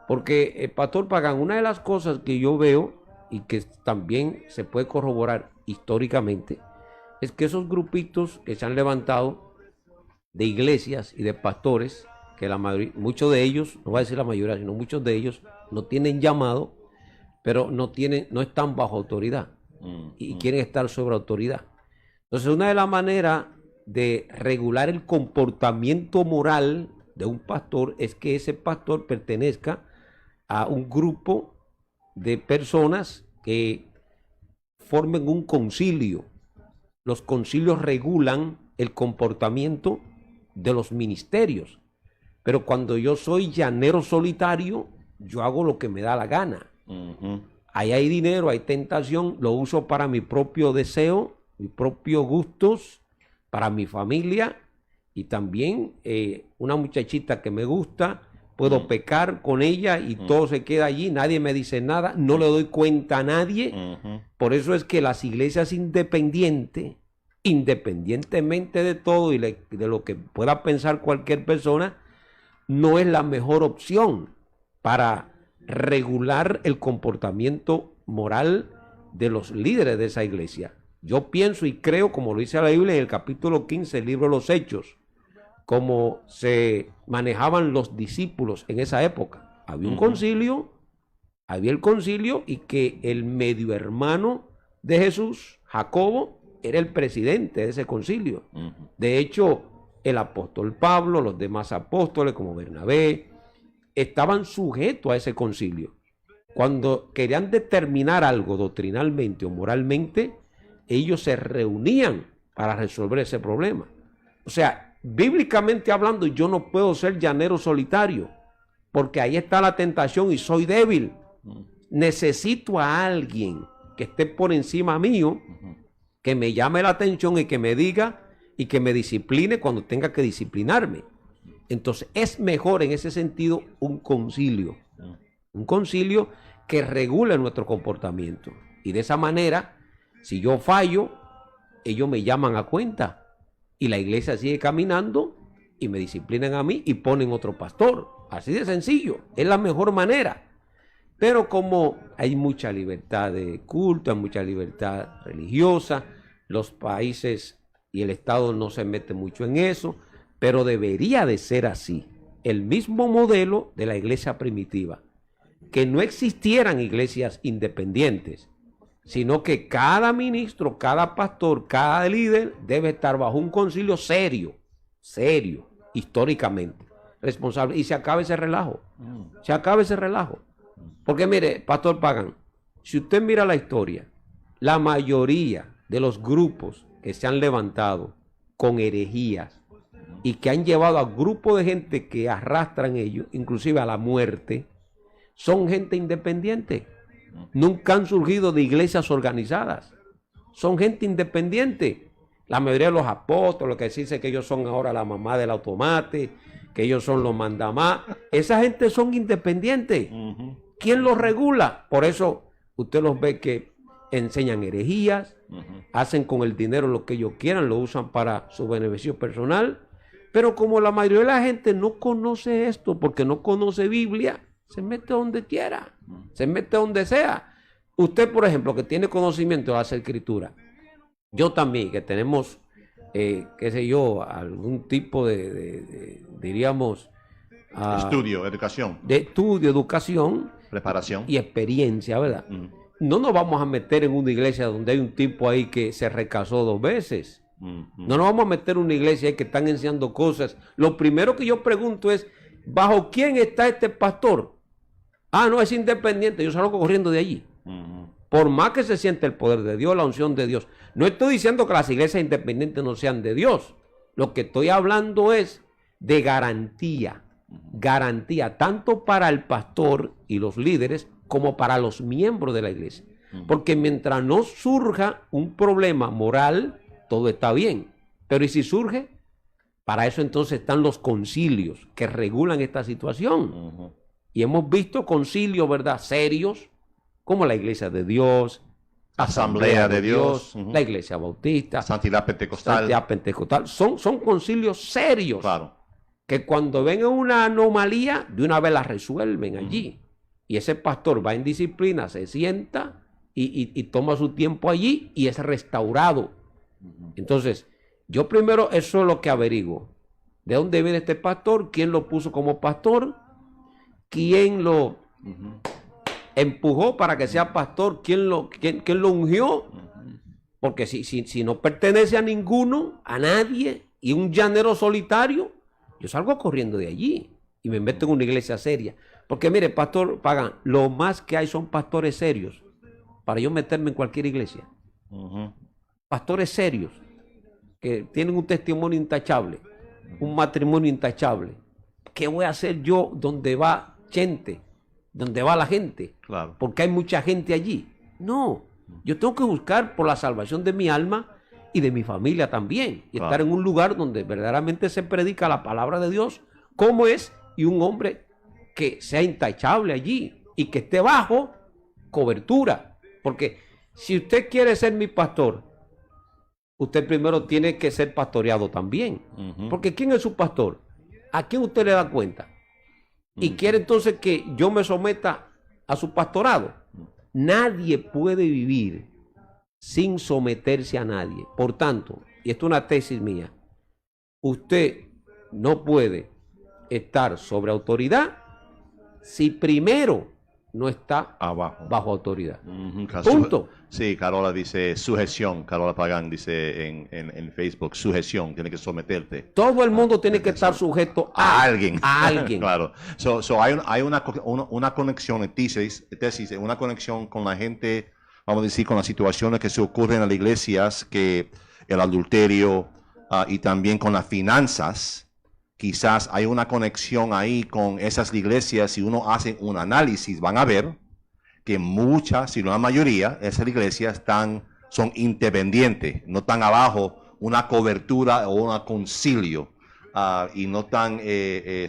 Porque el pastor pagan, una de las cosas que yo veo y que también se puede corroborar históricamente, es que esos grupitos que se han levantado de iglesias y de pastores, que la mayoría, muchos de ellos, no voy a decir la mayoría, sino muchos de ellos no tienen llamado, pero no están bajo autoridad y quieren estar sobre autoridad. Entonces, una de las maneras de regular el comportamiento moral de un pastor es que ese pastor pertenezca a un grupo de personas que formen un concilio. Los concilios regulan el comportamiento de los ministerios, pero cuando yo soy llanero solitario, yo hago lo que me da la gana. Ahí hay dinero, hay tentación, lo uso para mi propio deseo, mis propios gustos, para mi familia, y también una muchachita que me gusta, puedo pecar con ella y todo se queda allí, nadie me dice nada, no le doy cuenta a nadie. Por eso es que las iglesias independientemente de todo y de lo que pueda pensar cualquier persona, no es la mejor opción para regular el comportamiento moral de los líderes de esa iglesia. Yo pienso y creo, como lo dice la Biblia en el capítulo 15, el libro de los Hechos, como se manejaban los discípulos en esa época. Había un concilio, había el concilio, y que el medio hermano de Jesús, Jacobo, era el presidente de ese concilio. De hecho, el apóstol Pablo, los demás apóstoles como Bernabé, estaban sujetos a ese concilio. Cuando querían determinar algo doctrinalmente o moralmente, ellos se reunían para resolver ese problema. O sea, bíblicamente hablando, yo no puedo ser llanero solitario, porque ahí está la tentación y soy débil. Necesito a alguien que esté por encima mío, que me llame la atención y que me diga y que me discipline cuando tenga que disciplinarme. Entonces es mejor en ese sentido un concilio que regule nuestro comportamiento. Y de esa manera, si yo fallo, ellos me llaman a cuenta y la iglesia sigue caminando y me disciplinan a mí y ponen otro pastor. Así de sencillo, es la mejor manera. Pero como hay mucha libertad de culto, hay mucha libertad religiosa, los países y el Estado no se meten mucho en eso, pero debería de ser así. El mismo modelo de la iglesia primitiva, que no existieran iglesias independientes, sino que cada ministro, cada pastor, cada líder debe estar bajo un concilio serio, históricamente, responsable, y se acaba ese relajo. Porque mire, Pastor Pagan, si usted mira la historia, la mayoría de los grupos que se han levantado con herejías y que han llevado a grupos de gente que arrastran ellos, inclusive a la muerte, son gente independiente. Nunca han surgido de iglesias organizadas. Son gente independiente. La mayoría de los apóstoles, lo que se dice que ellos son ahora la mamá del automate, que ellos son los mandamás. Esa gente son independientes. ¿Quién los regula? Por eso usted los ve que enseñan herejías, hacen con el dinero lo que ellos quieran, lo usan para su beneficio personal. Pero como la mayoría de la gente no conoce esto, porque no conoce Biblia, se mete donde quiera, se mete donde sea. Usted, por ejemplo, que tiene conocimiento de las Escrituras, yo también, que tenemos, qué sé yo, algún tipo diríamos... estudio, educación. De estudio, educación. Preparación. Y experiencia, ¿verdad? No nos vamos a meter en una iglesia donde hay un tipo ahí que se recasó 2 veces. No nos vamos a meter en una iglesia ahí que están enseñando cosas. Lo primero que yo pregunto es, ¿bajo quién está este pastor? Ah, no, es independiente. Yo salgo corriendo de allí. Por más que se siente el poder de Dios, la unción de Dios. No estoy diciendo que las iglesias independientes no sean de Dios. Lo que estoy hablando es de garantía. Garantía tanto para el pastor y los líderes como para los miembros de la iglesia. Porque mientras no surja un problema moral, todo está bien. Pero ¿y si surge? Para eso entonces están los concilios que regulan esta situación. Y hemos visto concilios, ¿verdad?, serios, como la Iglesia de Dios, Asamblea de Dios, la Iglesia Bautista, Santidad Pentecostal. Son concilios serios. Claro. Que cuando ven una anomalía, de una vez la resuelven allí. Y ese pastor va en disciplina, se sienta y toma su tiempo allí y es restaurado. Entonces, yo primero eso es lo que averiguo. ¿De dónde viene este pastor? ¿Quién lo puso como pastor? ¿Quién lo empujó para que sea pastor? ¿Quién lo ungió? Porque si no pertenece a ninguno, a nadie, y un llanero solitario, yo salgo corriendo de allí y me meto en una iglesia seria. Porque mire, Pastor Pagan, lo más que hay son pastores serios para yo meterme en cualquier iglesia. Pastores serios que tienen un testimonio intachable, un matrimonio intachable. ¿Qué voy a hacer yo donde va gente, donde va la gente? Claro. Porque hay mucha gente allí. No, yo tengo que buscar por la salvación de mi alma y de mi familia también. Y estar en un lugar donde verdaderamente se predica la palabra de Dios, como es, y un hombre que sea intachable allí y que esté bajo cobertura. Porque si usted quiere ser mi pastor, usted primero tiene que ser pastoreado también. Porque ¿quién es su pastor? ¿A quién usted le da cuenta? Y quiere entonces que yo me someta a su pastorado. Nadie puede vivir sin someterse a nadie. Por tanto, y esto es una tesis mía, usted no puede estar sobre autoridad si primero no está bajo autoridad. Punto. Sí, Carola dice sujeción. Carola Pagan dice en Facebook, sujeción, tiene que someterte. Todo el mundo tiene que estar sujeto a alguien. A alguien. Claro. Hay una conexión en tesis, una conexión con la gente, vamos a decir, con las situaciones que se ocurren en las iglesias, que el adulterio y también con las finanzas. Quizás hay una conexión ahí con esas iglesias. Si uno hace un análisis, van a ver que muchas, si no la mayoría, esas iglesias son independientes, no están abajo una cobertura o un concilio y no están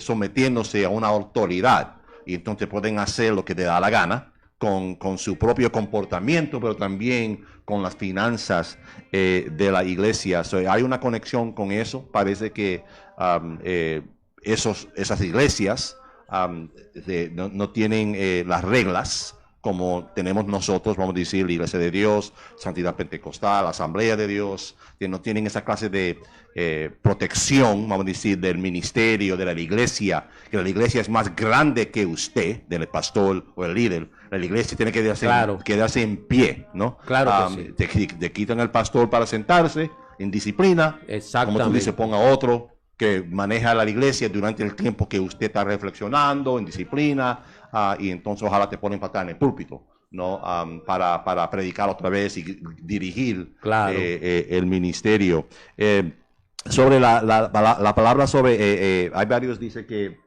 sometiéndose a una autoridad. Y entonces pueden hacer lo que te da la gana con su propio comportamiento, pero también con las finanzas de la iglesia. Hay una conexión con eso. Parece que esas iglesias no tienen las reglas como tenemos nosotros, vamos a decir, la Iglesia de Dios, Santidad Pentecostal, Asamblea de Dios, que no tienen esa clase de protección, vamos a decir, del ministerio, de la iglesia, que la iglesia es más grande que usted, del pastor o el líder. La iglesia tiene que quedarse en pie, ¿no? Claro que sí. Te quitan el pastor para sentarse en disciplina, como tú dices, ponga otro que maneja la iglesia durante el tiempo que usted está reflexionando en disciplina, y entonces ojalá te ponen para estar en el púlpito, ¿no? Para predicar otra vez y dirigir el ministerio. Sobre la palabra sobre, hay varios dicen que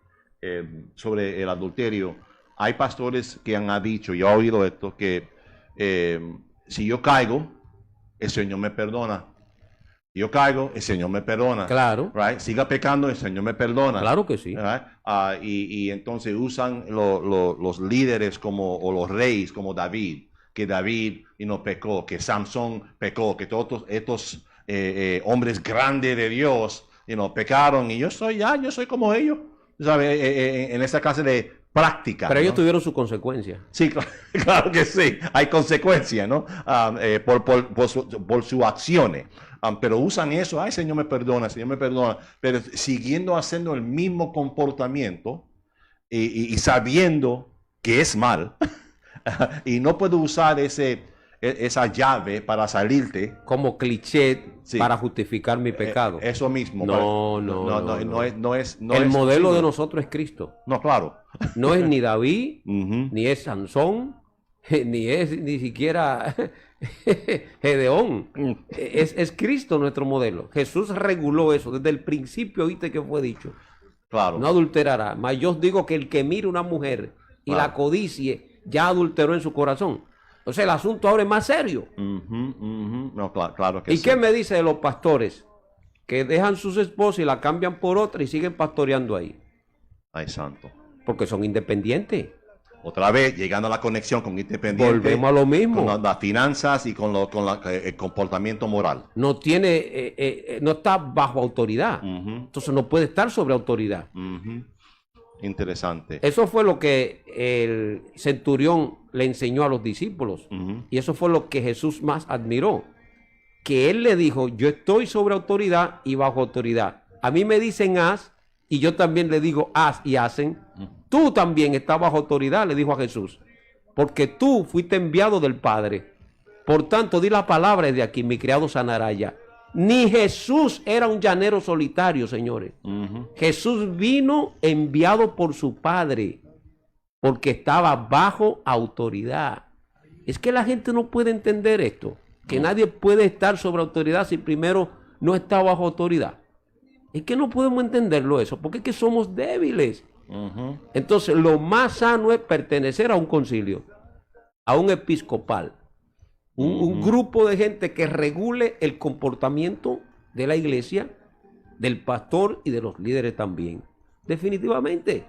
sobre el adulterio, hay pastores que han dicho, yo he oído esto, que si yo caigo, el Señor me perdona. Yo caigo, el Señor me perdona. Claro. Right? Siga pecando, el Señor me perdona. Claro que sí. Right? Y entonces usan los líderes o los reyes como David, que David pecó, que Samson pecó, que todos estos hombres grandes de Dios pecaron, y yo soy como ellos, ¿sabes? En esa clase de práctica. Pero ellos tuvieron su consecuencia. Sí, claro que sí. Hay consecuencias, ¿no? Por sus acciones. Pero usan eso. Ay, Señor me perdona, Señor me perdona. Pero siguiendo haciendo el mismo comportamiento y sabiendo que es mal. Y no puedo usar esa llave para salirte. Como cliché para justificar mi pecado. Eso mismo. No es. El modelo de nosotros es Cristo. No, claro. No es ni David, ni es Sansón, ni siquiera Gedeón. Es Cristo nuestro modelo. Jesús reguló eso desde el principio, ¿viste que fue dicho? Claro. No adulterará. Mas yo os digo que el que mire una mujer y la codicie, ya adulteró en su corazón. O sea, el asunto ahora es más serio. No, claro que ¿Y sí. qué me dice de los pastores? Que dejan sus esposas y la cambian por otra y siguen pastoreando ahí. Ay, santo. Porque son independientes. Otra vez, llegando a la conexión con independiente. Volvemos a lo mismo. Con las finanzas y con el comportamiento moral. No tiene, no está bajo autoridad. Entonces no puede estar sobre autoridad. Interesante. Eso fue lo que el centurión le enseñó a los discípulos. Y eso fue lo que Jesús más admiró. Que él le dijo, yo estoy sobre autoridad y bajo autoridad. A mí me dicen haz y yo también le digo haz y hacen. Tú también estás bajo autoridad, le dijo a Jesús. Porque tú fuiste enviado del Padre. Por tanto, di la palabra de aquí, mi criado sanará ya. Ni Jesús era un llanero solitario, señores. Jesús vino enviado por su Padre, porque estaba bajo autoridad. Es que la gente no puede entender esto, que nadie puede estar sobre autoridad si primero no está bajo autoridad. Es que no podemos entenderlo eso, porque es que somos débiles. Entonces, lo más sano es pertenecer a un concilio, a un episcopal. Un grupo de gente que regule el comportamiento de la iglesia, del pastor y de los líderes también. Definitivamente.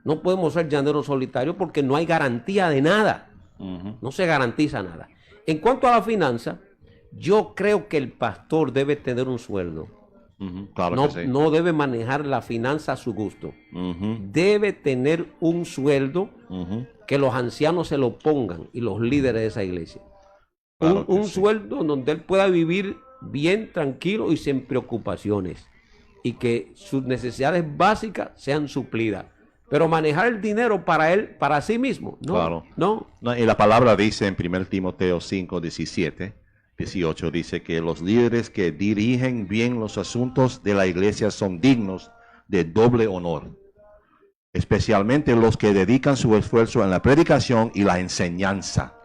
No podemos ser llaneros solitarios porque no hay garantía de nada. No se garantiza nada. En cuanto a la finanza, yo creo que el pastor debe tener un sueldo. Claro que sí. No debe manejar la finanza a su gusto. Debe tener un sueldo que los ancianos se lo pongan y los líderes de esa iglesia. Claro un sueldo donde él pueda vivir bien, tranquilo y sin preocupaciones. Y que sus necesidades básicas sean suplidas. Pero manejar el dinero para él, para sí mismo, no. Claro. No. Y la palabra dice en 1 Timoteo 5, 17, 18, dice que los líderes que dirigen bien los asuntos de la iglesia son dignos de doble honor. Especialmente los que dedican su esfuerzo en la predicación y la enseñanza.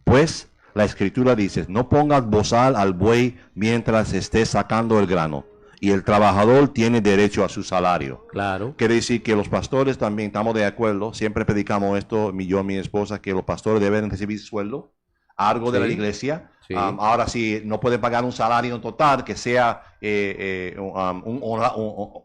Pues la escritura dice, no pongas bozal al buey mientras esté sacando el grano, y el trabajador tiene derecho a su salario. Claro. Quiere decir que los pastores también estamos de acuerdo, siempre predicamos esto, yo y mi esposa, que los pastores deben recibir sueldo, algo de la iglesia, Sí. Ahora si no pueden pagar un salario en total, que sea un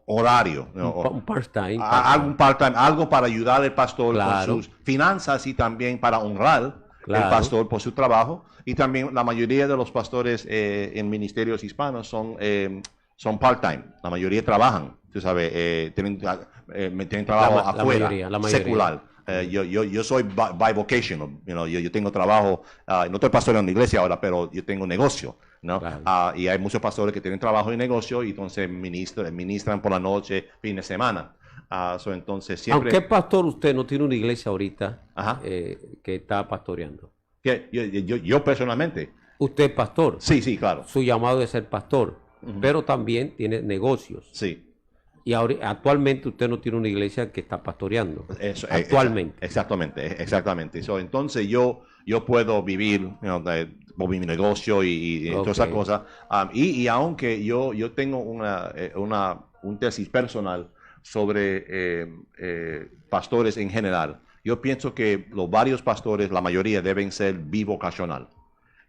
horario, Un part-time. algún part-time, algo para ayudar al pastor Claro. con sus finanzas y también para honrar Claro. el pastor por su trabajo. Y también la mayoría de los pastores en ministerios hispanos son part-time. La mayoría trabajan, tú sabes, tienen trabajo La afuera, mayoría. secular. Yo soy bivocational, yo tengo trabajo, no estoy pastoreando en la iglesia ahora, pero yo tengo negocio, ¿no? Claro. Y hay muchos pastores que tienen trabajo y negocio y entonces ministran por la noche, fin de semana. Entonces siempre... Aunque pastor, usted no tiene una iglesia ahorita Ajá. que está pastoreando. Yo personalmente, Usted es pastor. sí, claro, Su llamado es ser pastor, pero también tiene negocios. sí. Y ahora, actualmente usted no tiene una iglesia que está pastoreando. Eso, Actualmente. Exactamente. Entonces yo puedo vivir por mi negocio y todas esas Ok. cosas. Y aunque yo tengo un tesis personal sobre pastores en general, yo pienso que los varios pastores, la mayoría, deben ser bivocacional,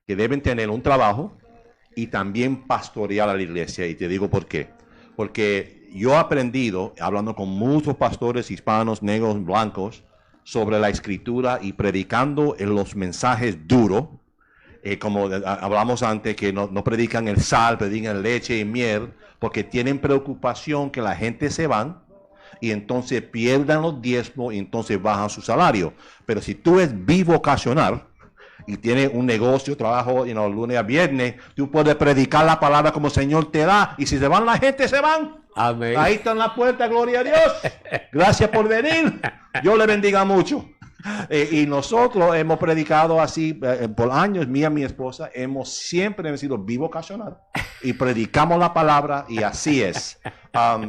que deben tener un trabajo y también pastorear a la iglesia. Y te digo por qué. Porque yo he aprendido, hablando con muchos pastores hispanos, negros, blancos, sobre la escritura y predicando en los mensajes duros, como hablamos antes, que no predican el sal, predican leche y miel, porque tienen preocupación que la gente se van y entonces pierdan los diezmos y entonces bajan su salario. Pero si tú eres bivocacional y tienes un negocio, trabajo, lunes a viernes, tú puedes predicar la palabra como el Señor te da, y si se van la gente, se van. Amén. Ahí está en la puerta, gloria a Dios. Gracias por venir. Dios le bendiga mucho. Y nosotros hemos predicado así por años, mi esposa, siempre hemos sido bivocacional y predicamos la palabra y así es.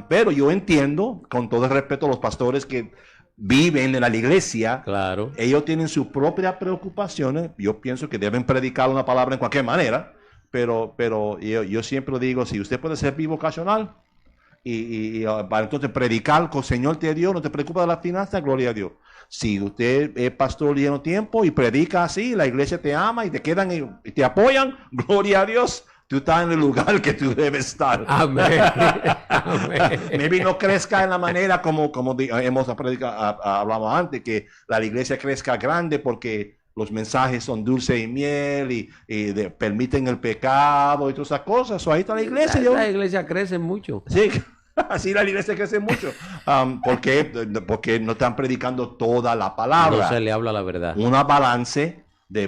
Pero yo entiendo, con todo el respeto, a los pastores que viven en la iglesia, Claro. ellos tienen sus propias preocupaciones. Yo pienso que deben predicar una palabra en cualquier manera, pero yo siempre digo, si usted puede ser bivocacional para entonces predicar con el Señor te dio, no te preocupa de las finanzas, gloria a Dios. Si usted es pastor lleno tiempo y predica así, la iglesia te ama y te quedan y te apoyan, gloria a Dios. Tú estás en el lugar que tú debes estar. Amén. Amén. Maybe no crezca en la manera como hemos hablado antes, que la iglesia crezca grande porque los mensajes son dulce y miel y permiten el pecado y todas esas cosas. Ahí está la iglesia. La iglesia crece mucho. Sí, así la iglesia crece mucho. Porque no están predicando toda la palabra. No se le habla la verdad. Una balance de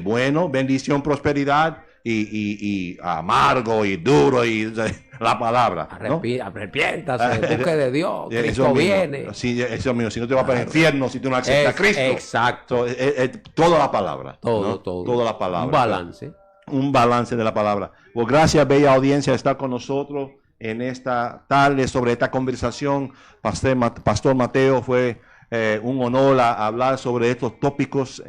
bendición, prosperidad y amargo y duro y la palabra, ¿no? Arrepiéntase, busque de Dios, Eso Cristo mismo. viene. Sí, eso mismo. Si no te vas para el infierno, si tú no aceptas a Cristo. Exacto. Toda la palabra. Todo, ¿no? todo. Toda la palabra. Un balance. Un balance de la palabra. Pues gracias, bella audiencia, de estar con nosotros en esta tarde sobre esta conversación. Pastor Mateo, fue un honor hablar sobre estos tópicos.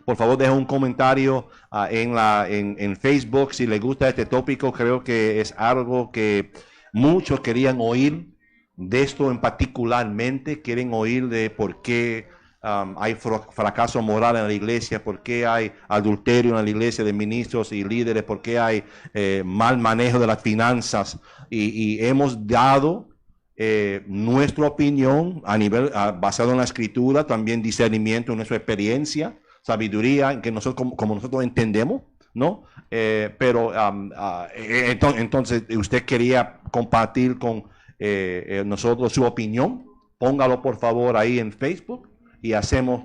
Por favor, deja un comentario en Facebook si les gusta este tópico. Creo que es algo que muchos querían oír de esto en particularmente. Quieren oír de por qué hay fracaso moral en la iglesia, por qué hay adulterio en la iglesia de ministros y líderes, por qué hay mal manejo de las finanzas. Y hemos dado nuestra opinión a nivel basado en la escritura, también discernimiento en nuestra experiencia, sabiduría en que nosotros como nosotros entendemos, ¿no? Entonces usted quería compartir con nosotros su opinión. Póngalo por favor ahí en Facebook y hacemos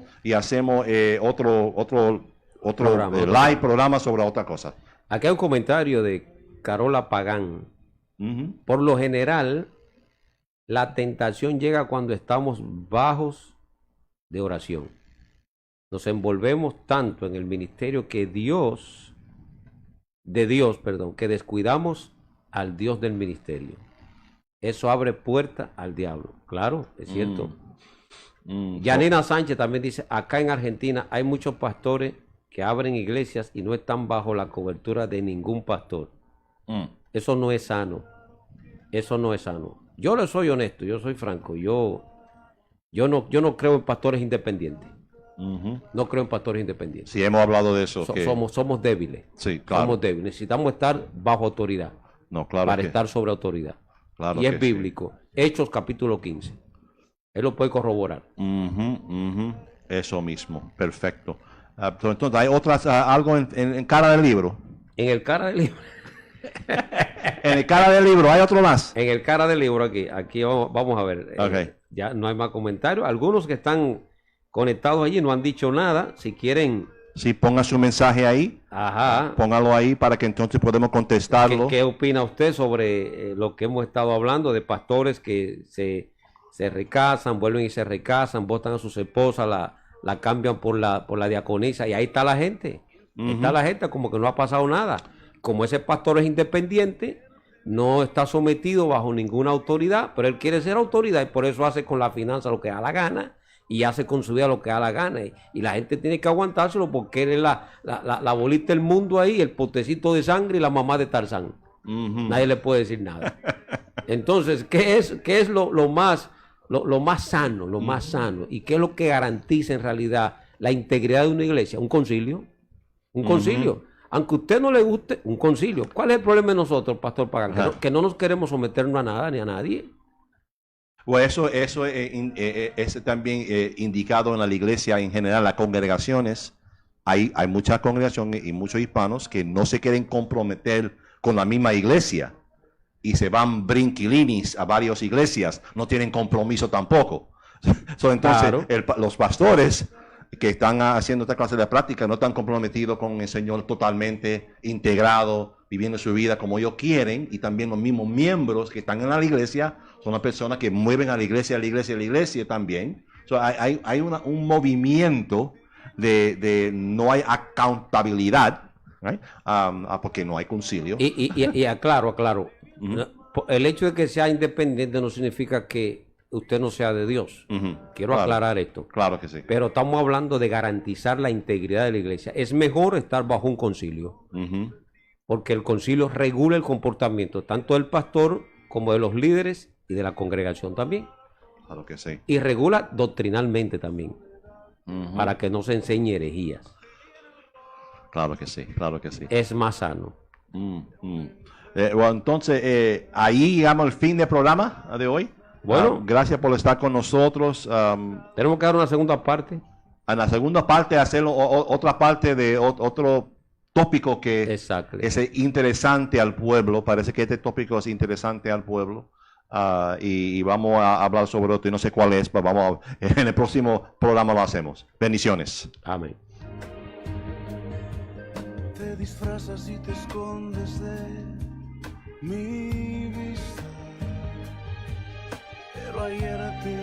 otro programa sobre otra cosa. Aquí hay un comentario de Carola Pagán. Por lo general, la tentación llega cuando estamos bajos de oración. Nos envolvemos tanto en el ministerio que que descuidamos al Dios del ministerio. Eso abre puerta al diablo. Claro, es cierto. Yanina Sánchez también dice, acá en Argentina hay muchos pastores que abren iglesias y no están bajo la cobertura de ningún pastor. Eso no es sano. Eso no es sano. Yo le soy honesto, yo soy franco. Yo no creo en pastores independientes. No creo en pastores independientes. Sí, hemos hablado de eso. Somos débiles. Sí, claro. Somos débiles. Necesitamos estar bajo autoridad. No, claro para que... estar sobre autoridad. Claro y es que bíblico. Sí. Hechos capítulo 15. Él lo puede corroborar. Eso mismo. Perfecto. Entonces, ¿hay otras, algo en cara del libro? En el cara del libro. En el cara del libro, ¿hay otro más? En el cara del libro aquí vamos a ver. Okay. Ya no hay más comentarios. Algunos que están conectados allí no han dicho nada. Si quieren... Sí, ponga su mensaje ahí. Ajá. Póngalo ahí para que entonces podamos contestarlo. ¿Qué opina usted sobre lo que hemos estado hablando de pastores que se recasan, vuelven y se recasan, votan a sus esposas, la cambian por la diaconisa y ahí está la gente. Está la gente como que no ha pasado nada. Como ese pastor es independiente, no está sometido bajo ninguna autoridad, pero él quiere ser autoridad y por eso hace con la finanza lo que da la gana y hace con su vida lo que da la gana. Y la gente tiene que aguantárselo porque él es la bolita del mundo ahí, el potecito de sangre y la mamá de Tarzán. Nadie le puede decir nada. Entonces, ¿qué es lo más sano, lo más sano? ¿Y qué es lo que garantiza en realidad la integridad de una iglesia? Un concilio. Un concilio. Aunque a usted no le guste, un concilio. ¿Cuál es el problema de nosotros, Pastor Pagán? Que no nos queremos someternos a nada ni a nadie. Bueno, eso es también indicado en la iglesia en general, las congregaciones. Hay muchas congregaciones y muchos hispanos que no se quieren comprometer con la misma iglesia y se van brinquilinis a varias iglesias, no tienen compromiso tampoco. Entonces, claro. Los pastores que están haciendo esta clase de práctica no están comprometidos con el Señor totalmente integrado, viviendo su vida como ellos quieren, y también los mismos miembros que están en la iglesia son las personas que mueven a la iglesia también. Hay un movimiento de no hay accountabilidad, right? Porque no hay concilio. Y aclaro. El hecho de que sea independiente no significa que usted no sea de Dios. Quiero aclarar esto. Claro que sí. Pero estamos hablando de garantizar la integridad de la iglesia. Es mejor estar bajo un concilio. Porque el concilio regula el comportamiento tanto del pastor como de los líderes y de la congregación también. Claro que sí. Y regula doctrinalmente también. Para que no se enseñe herejías. Claro que sí. Es más sano. Bueno, entonces, ahí llegamos al fin del programa de hoy. Bueno, gracias por estar con nosotros. Tenemos que dar una segunda parte. En la segunda parte, hacer otra parte de otro tópico que es interesante al pueblo. Parece que este tópico es interesante al pueblo. Y vamos a hablar sobre otro, y no sé cuál es, pero en el próximo programa lo hacemos. Bendiciones. Amén. Te disfrazas y te escondes de mi vista. Pero ayer te vi.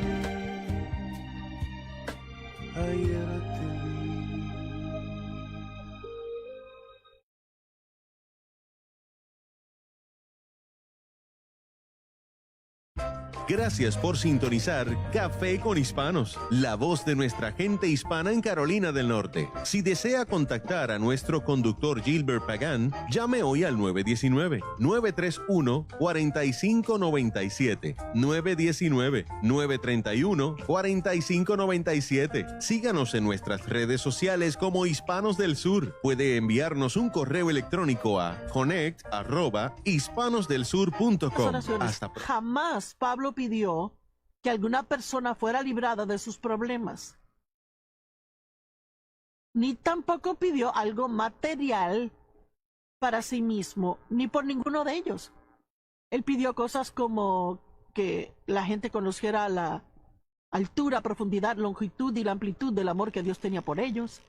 Gracias por sintonizar Café con Hispanos, la voz de nuestra gente hispana en Carolina del Norte. Si desea contactar a nuestro conductor Gilbert Pagán, llame hoy al 919-931-4597, 919-931-4597. Síganos en nuestras redes sociales como Hispanos del Sur. Puede enviarnos un correo electrónico a connect@hispanosdelsur.com. Hasta pronto. Jamás Pablo pidió que alguna persona fuera librada de sus problemas, ni tampoco pidió algo material para sí mismo, ni por ninguno de ellos. Él pidió cosas como que la gente conociera la altura, profundidad, longitud y la amplitud del amor que Dios tenía por ellos,